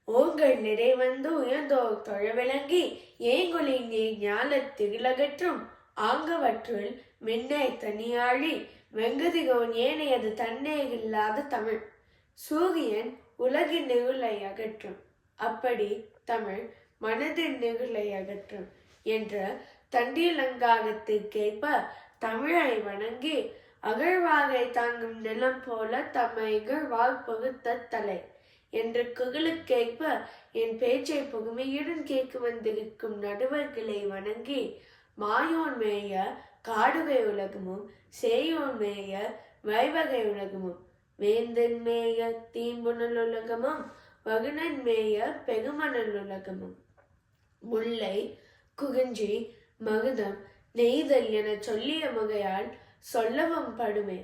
ஓங்கள் நிறைவந்து உயர்ந்தோர் தொழ விளங்கி ஏங்கொலி நீர் ஞாலத் திகிலகற்றும் ஆங்கவற்றுள் மின்னே தனியாழி வெங்கதிகோன் ஏனையது தன்னே இல்லாத தமிழ். சூரியன் உலகின் நிகழை அகற்றும், அப்படி தமிழ் மனதின் நிகழை அகற்றும் என்ற தண்டியலங்காரத்திற்கேற்ப தமிழை வணங்கி அகழ்வாகை தாங்கும் நிலம் போல தம்மை இகழ்வார் பொறுத்த தலை என்ற குகலுக்கேற்ப என் பேச்சை புதுமையுடன் கேட்க வந்திருக்கும் நடுவர்களை வணங்கி மாயோன் மேய காடுகை உலகமும் சேயோன் மேய வைவகை உலகமும் வேந்தன் மேய தீம்புணல் உலகமும் வகுனன் மேய பெருமணல் உலகமும் முல்லை குகிஞ்சி மகுதம் நெய்தல் என சொல்லிய முகையால் சொல்லவும் படுமே.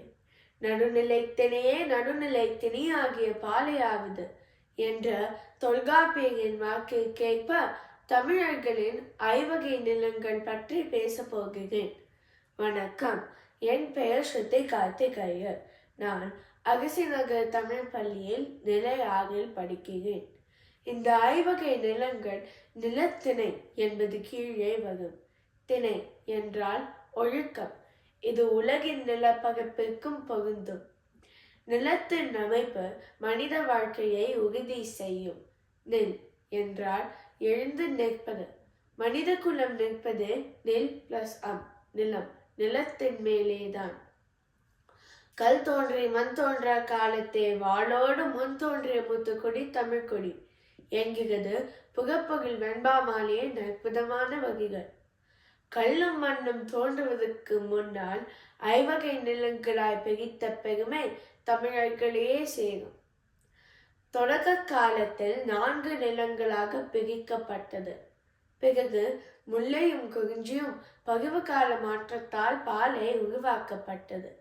நடுநிலைத்தினையே நடுநிலைத்தினி ஆகிய பாலையாவது என்ற தொல்காப்பியரின் வாக்கிற்கேற்ப தமிழர்களின் ஐவகை நிலங்கள் பற்றி பேச போகிறேன். வணக்கம், என் பெயர் ஸ்ருதி கார்த்திகேயன். நான் அகசிநகர் தமிழ் பள்ளியில் நிலை 6இல் படிக்கிறேன். இந்த ஐவகை நிலங்கள் நிலத்திணை என்பது கீழே வரும். திணை என்றால் ஒழுக்கம். இது உலகின் நிலப்பரப்பிற்கும் பொருந்தும். நிலத்தின் அமைப்பு மனித வாழ்க்கையை உறுதி செய்யும். நில் என்றால் எழுந்து நிற்பது. மனித குலம் நிற்பது நில் பிளஸ் நிலம், நிலத்தின் மேலேதான். கல் தோன்றி மண் தோன்ற காலத்தே வாளோடு முன் தோன்றிய முத்துக்குடி தமிழ்குடி என்கிறது புகப்பொருள் வெண்பா மாலையின் அற்புதமான வகைகள். கல்லும் மண்ணும் தோன்றுவதற்கு முன்னால் ஐவகை நிலங்களாய் பிரித்த பெருமை தமிழர்களே சேரும். தொடக்க காலத்தில் 4 நிலங்களாக பிரிக்கப்பட்டது. பிறகு முல்லையும் குறிஞ்சியும் பருவகால மாற்றத்தால் பாலை உருவாக்கப்பட்டது.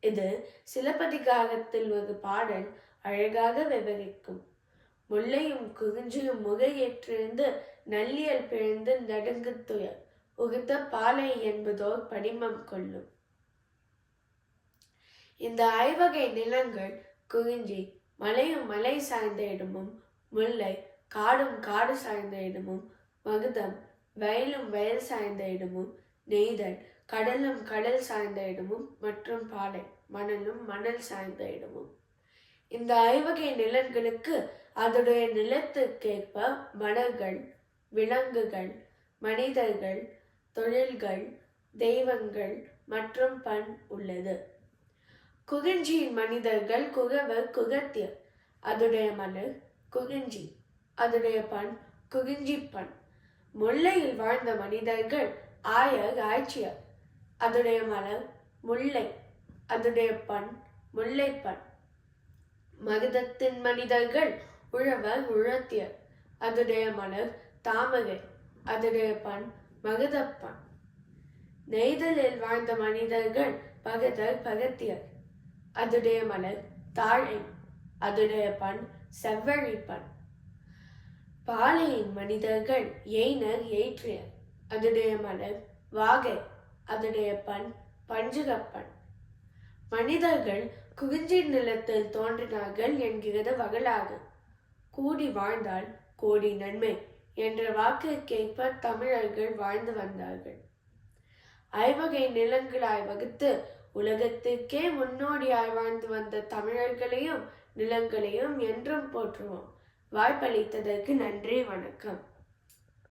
இது சிலப்பதிகாரத்தில் ஒரு பாடல் அழகாக விவரிக்கும். முல்லையும் குறிஞ்சியும் முகையேற்றிருந்து நல்லியல் பிறந்து நடுங்கு துயர் உகுத்த பாலை என்பதோர் படிமம் கொள்ளும். இந்த ஐவகை நிலங்கள் குறிஞ்சி மலையும் மலை சாய்ந்த இடமும், முல்லை காடும் காடு சாய்ந்த இடமும், மகுதம் வயலும் வயல் சாய்ந்த இடமும், நெய்தல் கடலும் கடல் சாய்ந்த இடமும் மற்றும் பாலை மணலும் மணல் சாய்ந்த இடமும். இந்த ஐவகை நிலங்களுக்கு அதனுடைய நிலத்திற்கேற்ப மலர்கள், விலங்குகள், மனிதர்கள், தொழில்கள், தெய்வங்கள் மற்றும் பண் உள்ளது. குறிஞ்சியின் மனிதர்கள் குகவர் குகத்தியர், அதுடைய மலர் குறிஞ்சி, அதுடைய பண் குறிஞ்சி பண். முல்லையில் வாழ்ந்த மனிதர்கள் ஆயர் ஆய்ச்சியர், அதுடைய மலர் முல்லை, அதுடைய பண் முல்லை பண். மருதத்தின் மனிதர்கள் உழவர் உழத்தியர், அதுடைய மலர் தாமரை, அதுடைய பண் மருதப்பண். நெய்தலில் வாழ்ந்த மனிதர்கள் பகதர் பகத்தியர், அதுடைய மலர் தாழை, அதுடைய பண் செவ்வழி பண். பாலையின் மனிதர்கள் எய்னர் ஏற்றியர், அதுடைய மலர் வாகை, அதுடைய பண் பஞ்சுகப்பண். மனிதர்கள் குறிஞ்சி நிலத்தில் தோன்றினார்கள் என்கிறது வரலாறு. கூடி வாழ்ந்தால் கோடி நன்மை என்ற வாக்கிற்கேற்ப தமிழர்கள் வாழ்ந்து வந்தார்கள். ஐவகை நிலங்களாய் வகுத்து உலகத்திற்கே முன்னோடியாய் வாழ்ந்து வந்த தமிழர்களையும் நிலங்களையும் என்றும் போற்றுவோம். வாய்ப்பளித்ததற்கு நன்றி, வணக்கம்.